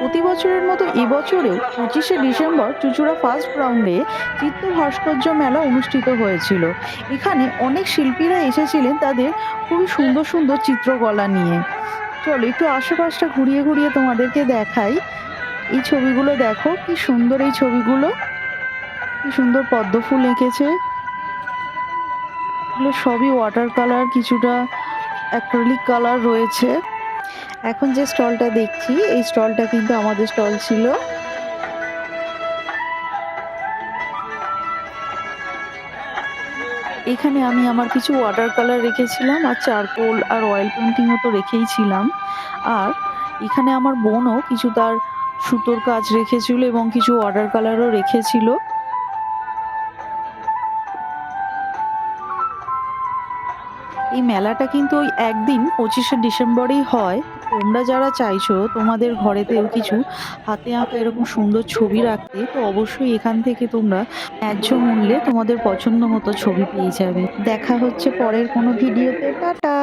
প্রতি বছরের মতো এবছরেও 25শে ডিসেম্বর চুঁচুড়া ফার্স্ট গ্রাউন্ডে চিত্র ভাস্কর্য মেলা অনুষ্ঠিত হয়েছিল। এখানে অনেক শিল্পীরা এসেছিলেন তাদের খুবই সুন্দর সুন্দর চিত্রকলা নিয়ে। চলো একটু আশেপাশটা ঘুরিয়ে ঘুরিয়ে তোমাদেরকে দেখাই। এই ছবিগুলো দেখো, কি সুন্দর এই ছবিগুলো, কি সুন্দর পদ্ম ফুল এঁকেছে। এগুলো সবই ওয়াটার কালার, কিছুটা অ্যাক্রিলিক কালার রয়েছে। এখন যে স্টলটা দেখছি এই স্টলটা কিন্তু আমাদের স্টল ছিল। এখানে আমি আমার কিছু ওয়াটার কালার রেখেছিলাম, আর চারকোল আর অয়েল পেন্টিংও তো রেখেই ছিলাম। আর এখানে আমার বোনও কিছু তার সুতোর কাজ রেখেছিল এবং কিছু ওয়াটার কালারও রেখেছিল। এই মেলাটা কিন্তু ওই একদিন 25শে ডিসেম্বরেই হয়। তোমরা যারা চাইছো তোমাদের ঘরেতেও কিছু হাতে আঁকা এরকম সুন্দর ছবি রাখতে, তো অবশ্যই এখান থেকে তোমরা ন্যায্য মূল্যে তোমাদের পছন্দ মতো ছবি পেয়ে যাবে। দেখা হচ্ছে পরের কোনো ভিডিওতে। টাটা।